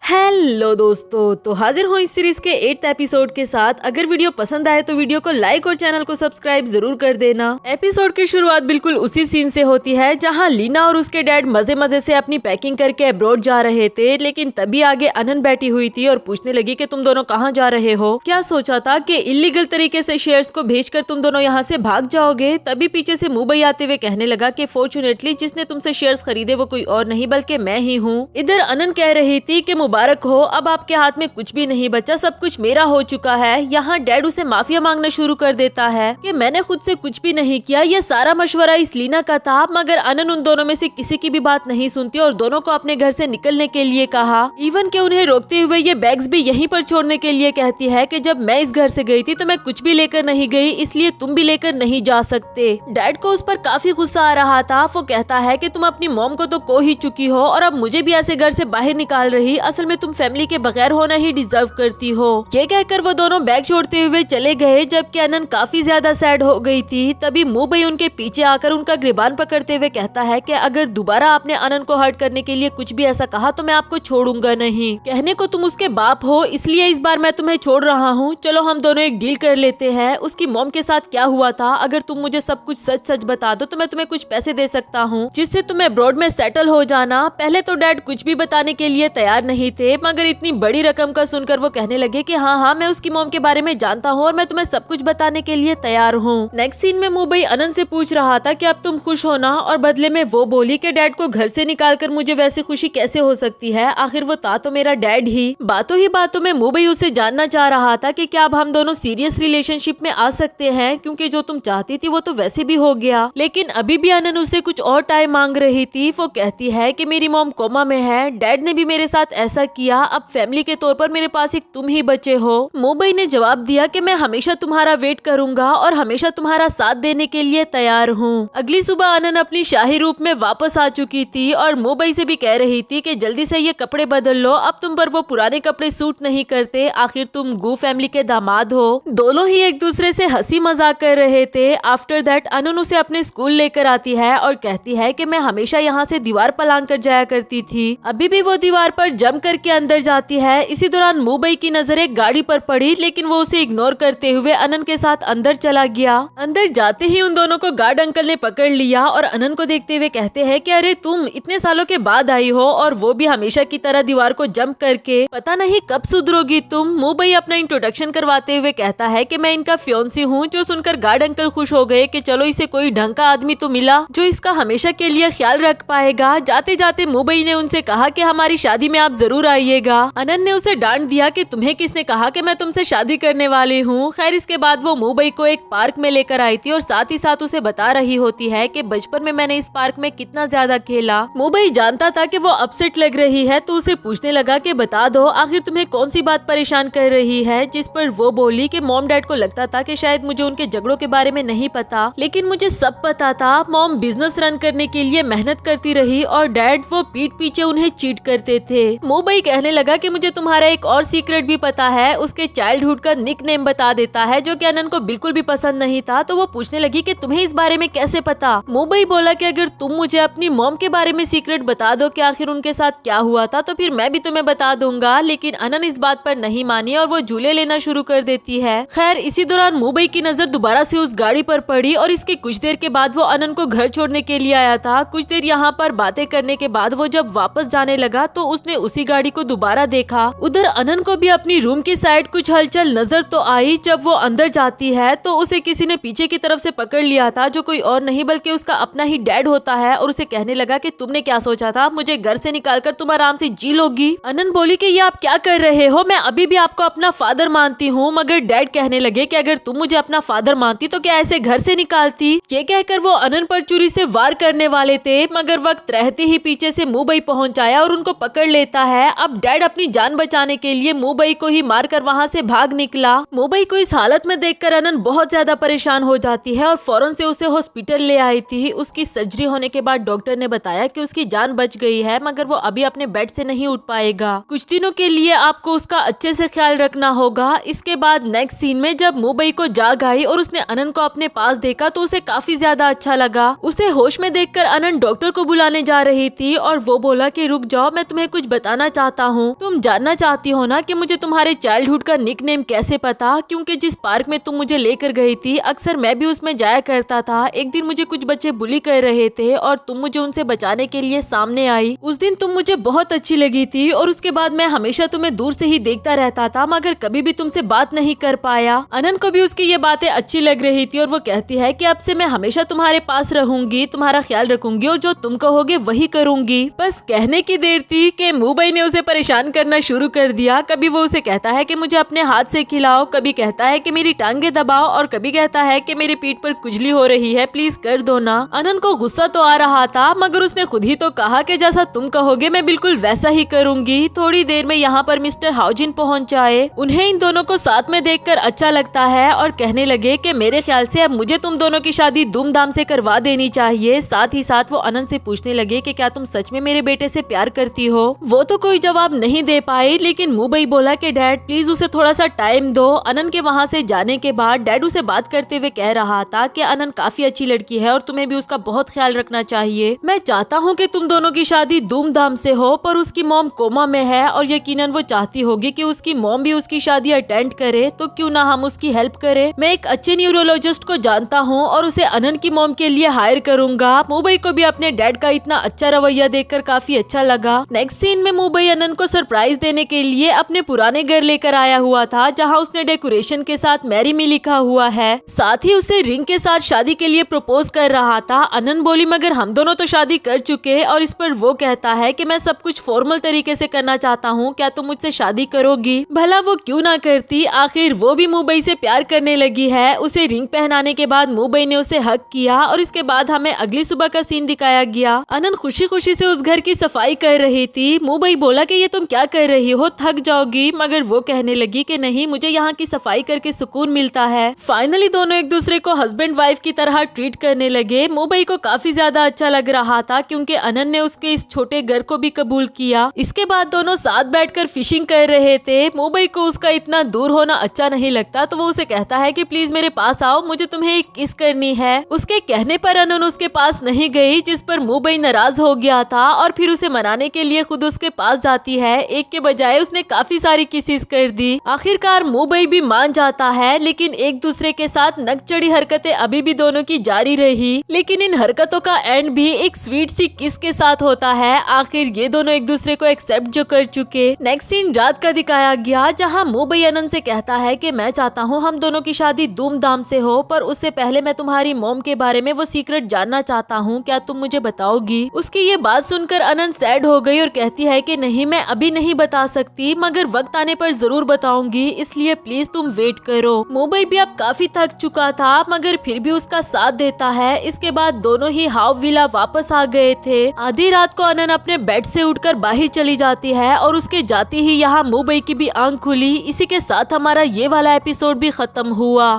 Hello दोस्तों, तो हाजिर हूँ इस सीरीज के 8th एपिसोड के साथ। अगर वीडियो पसंद आए तो वीडियो को लाइक और चैनल को सब्सक्राइब जरूर कर देना। एपिसोड की शुरुआत बिल्कुल उसी सीन से होती है जहाँ लीना और उसके डैड मजे मजे से अपनी पैकिंग करके अब्रॉड जा रहे थे, लेकिन तभी आगे अनन बैठी हुई थी और पूछने लगी कि तुम दोनों कहाँ जा रहे हो। क्या सोचा था कि इलीगल तरीके से शेयर्स को भेजकर तुम दोनों यहाँ से भाग जाओगे। तभी पीछे से मुंबई आते हुए कहने लगा कि फॉर्चुनेटली जिसने तुमसे शेयर्स खरीदे वो कोई और नहीं बल्कि मैं ही हूँ। इधर अनन कह रही थी कि मुबारक हो, अब आपके हाथ में कुछ भी नहीं बचा, सब कुछ मेरा हो चुका है। यहाँ डैड उसे माफिया मांगना शुरू कर देता है कि मैंने खुद से कुछ भी नहीं किया, ये सारा मशवरा इस लीना का था। मगर अनन उन दोनों में से किसी की भी बात नहीं सुनती और दोनों को अपने घर से निकलने के लिए कहा। इवन के उन्हें रोकते हुए ये बैग्स भी यहीं पर छोड़ने के लिए कहती है कि जब मैं इस घर से गई थी तो मैं कुछ भी लेकर नहीं गई, इसलिए तुम भी लेकर नहीं जा सकते। डैड को उस पर काफी गुस्सा आ रहा था। वो कहता है कि तुम अपनी मॉम को तो खो ही चुकी हो और अब मुझे भी ऐसे घर से बाहर निकाल रही, असल में तुम फैमिली के बगैर होना ही डिजर्व करती हो। ये कहकर वो दोनों बैग छोड़ते हुए चले गए। जबकि अनन काफी ज्यादा सैड हो गई थी। तभी मुंबई उनके पीछे आकर उनका गिरबान पकड़ते हुए कहता है कि अगर दोबारा आपने अनन को हर्ट करने के लिए कुछ भी ऐसा कहा तो मैं आपको छोड़ूंगा नहीं। कहने को तुम उसके बाप हो, इसलिए इस बार मैं तुम्हें छोड़ रहा हूँ। चलो हम दोनों एक डील कर लेते हैं। उसकी मॉम के साथ क्या हुआ था, अगर तुम मुझे सब कुछ सच सच बता दो तो मैं तुम्हें कुछ पैसे दे सकता हूँ जिससे तुम अब्रॉड में सेटल हो जाना। पहले तो डैड कुछ भी बताने के लिए तैयार नहीं थे, मगर इतनी बड़ी रकम का सुनकर वो कहने लगे कि हाँ मैं उसकी मॉम के बारे में जानता हूँ और मैं तुम्हें सब कुछ बताने के लिए तैयार हूँ। नेक्स्ट सीन में मुंबई अनन से पूछ रहा था कि अब तुम खुश हो ना, और बदले में वो बोली कि डैड को घर से निकालकर मुझे वैसी खुशी कैसे हो सकती है, आखिर वो था तो मेरा डैड ही। बातों ही बातों में मुंबई उससे जानना चाह रहा था कि क्या अब हम दोनों सीरियस रिलेशनशिप में आ सकते हैं, क्योंकि जो तुम चाहती थी वो तो वैसे भी हो गया। लेकिन अभी भी अनन उससे कुछ और टाइम मांग रही थी। वो कहती है कि मेरी मॉम कोमा में है, डैड ने भी मेरे साथ ऐसा किया, अब फैमिली के तौर पर मेरे पास एक तुम ही बचे हो। मुंबई ने जवाब दिया कि मैं हमेशा तुम्हारा वेट करूंगा और हमेशा तुम्हारा साथ देने के लिए तैयार हूँ। अगली सुबह अनन अपनी शाही रूप में वापस आ चुकी थी और मुंबई से भी कह रही थी कि जल्दी से ये कपड़े बदल लो, अब तुम पर वो पुराने कपड़े सूट नहीं करते, आखिर तुम गू फैमिली के दामाद हो। दोनों ही एक दूसरे से हंसी मजाक कर रहे थे। आफ्टर दैट अनन उसे अपने स्कूल लेकर आती है और कहती है कि मैं हमेशा यहाँ से दीवार पर लांग कर जाया करती थी। अभी भी वो दीवार पर जम करके अंदर जाती है। इसी दौरान मुंबई की नजर एक गाड़ी पर पड़ी, लेकिन वो उसे इग्नोर करते हुए अनन के साथ अंदर चला गया। अंदर जाते ही उन दोनों को गार्ड अंकल ने पकड़ लिया और अनन को देखते हुए कहते हैं कि अरे तुम इतने सालों के बाद आई हो और वो भी हमेशा की तरह दीवार को जंप करके, पता नहीं कब सुधरोगी तुम। मुंबई अपना इंट्रोडक्शन करवाते हुए कहता है कि मैं इनका फियोंसी हूँ। जो सुनकर गार्ड अंकल खुश हो गए कि चलो इसे कोई ढंग का आदमी तो मिला जो इसका हमेशा के लिए ख्याल रख पाएगा। जाते जाते मुंबई ने उनसे कहा कि हमारी शादी में आप जरूर आइएगा। अनन ने उसे डांट दिया कि तुम्हें किसने कहा कि मैं तुमसे शादी करने वाली हूँ। खैर इसके बाद वो मुंबई को एक पार्क में लेकर आई थी और साथ ही साथ उसे बता रही होती है कि बचपन में मैंने इस पार्क में कितना ज्यादा खेला। मुंबई जानता था कि वो अपसेट लग रही है, तो उसे पूछने लगा कि बता दो आखिर तुम्हें कौन सी बात परेशान कर रही है। जिस पर वो बोली कि मॉम डैड को लगता था कि शायद मुझे उनके झगड़ों के बारे में नहीं पता, लेकिन मुझे सब पता था। मॉम बिजनेस रन करने के लिए मेहनत करती रही और डैड वो पीठ पीछे उन्हें चीट करते थे। मुंबई कहने लगा कि मुझे तुम्हारा एक और सीक्रेट भी पता है। उसके चाइल्डहुड का निक नेम बता देता है जो कि अनन को बिल्कुल भी पसंद नहीं था। तो वो पूछने लगी कि तुम्हें इस बारे में कैसे पता। मुंबई बोला कि अगर तुम मुझे अपनी मॉम के बारे में सीक्रेट बता दो कि आखिर उनके साथ क्या हुआ था तो फिर मैं भी तुम्हें बता दूंगा। लेकिन अनन इस बात पर नहीं मानी और वो झूले लेना शुरू कर देती है। खैर इसी दौरान मुंबई की नजर दोबारा से उस गाड़ी पर पड़ी और इसके कुछ देर के बाद वो अनन को घर छोड़ने के लिए आया था। कुछ देर यहाँ पर बातें करने के बाद वो जब वापस जाने लगा तो उसने उसी गाड़ी को दोबारा देखा। उधर अनन को भी अपनी रूम की साइड कुछ हलचल नजर तो आई। जब वो अंदर जाती है तो उसे किसी ने पीछे की तरफ से पकड़ लिया था, जो कोई और नहीं बल्कि उसका अपना ही डैड होता है, और उसे कहने लगा कि तुमने क्या सोचा था, मुझे घर से निकालकर तुम आराम से जी लोगी। अनन बोली कि ये आप क्या कर रहे हो, मैं अभी भी आपको अपना फादर मानती हूँ। मगर डैड कहने लगे कि अगर तुम मुझे अपना फादर मानती तो क्या ऐसे घर से निकालती। ये कहकर वो अनन पर छुरी से वार करने वाले थे, मगर वक्त रहते ही पीछे से मुंबई पहुंच आया और उनको पकड़ लेता है। अब डैड अपनी जान बचाने के लिए मुंबई को ही मारकर वहाँ से भाग निकला। मुंबई को इस हालत में देखकर अनन बहुत ज्यादा परेशान हो जाती है और फौरन से उसे हॉस्पिटल ले आई थी। उसकी सर्जरी होने के बाद डॉक्टर ने बताया कि उसकी जान बच गई है, मगर वो अभी अपने बेड से नहीं उठ पाएगा। कुछ दिनों के लिए आपको उसका अच्छे से ख्याल रखना होगा। इसके बाद नेक्स्ट सीन में जब मुंबई को जाग आई और उसने अनन को अपने पास देखा तो उसे काफी ज्यादा अच्छा लगा। उसे होश में देखकर अनन डॉक्टर को बुलाने जा रही थी और वो बोला कि रुक जाओ, मैं तुम्हें कुछ बताना चाहता हूँ। तुम जानना चाहती हो ना कि मुझे तुम्हारे चाइल्डहुड का निकनेम कैसे पता, क्योंकि जिस पार्क में तुम मुझे लेकर गई थी अक्सर मैं भी उसमें जाया करता था। एक दिन मुझे कुछ बच्चे बुली कर रहे थे और तुम मुझे उनसे बचाने के लिए सामने आई। उस दिन तुम मुझे बहुत अच्छी लगी थी और उसके बाद मैं हमेशा तुम्हें दूर से ही देखता रहता था, मगर कभी भी तुमसे बात नहीं कर पाया। अनन को भी उसकी ये बातें अच्छी लग रही थी और वो कहती है कि अब से मैं हमेशा तुम्हारे पास रहूंगी, तुम्हारा ख्याल रखूंगी और जो तुम कहोगे वही करूंगी। बस कहने की देर थी कि मुंबई ने उसे परेशान करना शुरू कर दिया। कभी वो उसे कहता है कि मुझे अपने हाथ से खिलाओ, कभी कहता है कि मेरी टांगे दबाओ और कभी कहता है कि मेरी पीठ पर खुजली हो रही है, प्लीज कर दो ना। अनन को गुस्सा तो आ रहा था, मगर उसने खुद ही तो कहा कि जैसा तुम कहोगे मैं बिल्कुल वैसा ही करूंगी। थोड़ी देर में यहाँ पर मिस्टर हाउजिन पहुँच जाए। उन्हें इन दोनों को साथ में देखकर अच्छा लगता है और कहने लगे कि मेरे ख्याल से अब मुझे तुम दोनों की शादी धूमधाम से करवा देनी चाहिए। साथ ही साथ वो अनन से पूछने लगे कि क्या तुम सच में मेरे बेटे से प्यार करती हो। वो तो कोई जवाब नहीं दे पाई, लेकिन मुंबई बोला कि डैड प्लीज उसे थोड़ा सा टाइम दो। अनन के वहाँ से जाने के बाद डैड उसे बात करते हुए कह रहा था कि अनन काफी अच्छी लड़की है और तुम्हें भी उसका बहुत ख्याल रखना चाहिए। मैं चाहता हूँ कि तुम दोनों की शादी धूमधाम से हो, पर उसकी मॉम कोमा में है और यकीनन वो चाहती होगी कि उसकी मॉम भी उसकी शादी अटेंड करे, तो क्यों ना हम उसकी हेल्प करें। मैं एक अच्छे न्यूरोलॉजिस्ट को जानता हूँ और उसे अनन की मॉम के लिए हायर करूंगा। मुंबई को भी अपने डैड का इतना अच्छा रवैया देखकर काफी अच्छा लगा। नेक्स्ट सीन में मुंबई अनन को सरप्राइज देने के लिए अपने पुराने घर लेकर आया हुआ था, जहाँ उसने डेकोरेशन के साथ मैरी मी लिखा हुआ है। साथ ही उसे रिंग के साथ शादी के लिए प्रपोज कर रहा था। अनन बोली मगर हम दोनों तो शादी कर चुके, और इस पर वो कहता है कि मैं सब कुछ फॉर्मल तरीके से करना चाहता हूँ, क्या तुम मुझसे शादी करोगी। भला वो क्यों ना करती, आखिर वो भी मुंबई से प्यार करने लगी है। उसे रिंग पहनाने के बाद मुंबई ने उसे हक किया और इसके बाद हमें अगली सुबह का सीन दिखाया गया। अनन खुशी खुशी से उस घर की सफाई कर रही थी। मुंबई बोला कि ये तुम क्या कर रही हो, थक जाओगी, मगर वो कहने लगी कि नहीं, मुझे यहाँ की सफाई करके सुकून मिलता है। फाइनली दोनों एक दूसरे को हस्बैंड वाइफ की तरह ट्रीट करने लगे। मुंबई को काफी ज्यादा अच्छा लग रहा था, क्योंकि अनन ने उसके इस छोटे घर को भी कबूल किया। इसके बाद दोनों साथ बैठकर फिशिंग कर रहे थे। मुंबई को उसका इतना दूर होना अच्छा नहीं लगता, तो वो उसे कहता है कि प्लीज मेरे पास आओ, मुझे तुम्हें एक किस करनी है। उसके कहने पर अनन उसके पास नहीं गई, जिस पर मुंबई नाराज हो गया था और फिर उसे मनाने के लिए खुद उसके पास जाती है। एक के बजाय उसने काफी सारी किसेस कर दी। आखिरकार मुंबई भी मान जाता है, लेकिन एक दूसरे के साथ नकचढ़ी हरकतें अभी भी दोनों की जारी रही। लेकिन इन हरकतों का एंड भी एक स्वीट सी किस के साथ होता है। आखिर ये दोनों एक दूसरे को एक्सेप्ट जो कर चुके। नेक्स्ट सीन रात का दिखाया गया, जहाँ मुंबई अनन से कहता है कि मैं चाहता हूँ हम दोनों की शादी धूमधाम से हो, पर उससे पहले मैं तुम्हारी मॉम के बारे में वो सीक्रेट जानना चाहता हूँ, क्या तुम मुझे बताओगी। उसकी ये बात सुनकर अनन सैड हो गई और कहती है कि नहीं, मैं अभी नहीं बता सकती, मगर वक्त आने पर जरूर बताऊंगी, इसलिए प्लीज तुम वेट करो। मुंबई भी अब काफी थक चुका था, मगर फिर भी उसका साथ देता है। इसके बाद दोनों ही हाव विला वापस आ गए थे। आधी रात को अनन अपने बेड से उठकर बाहर चली जाती है और उसके जाते ही यहाँ मुंबई की भी आंख खुली। इसी के साथ हमारा ये वाला एपिसोड भी खत्म हुआ।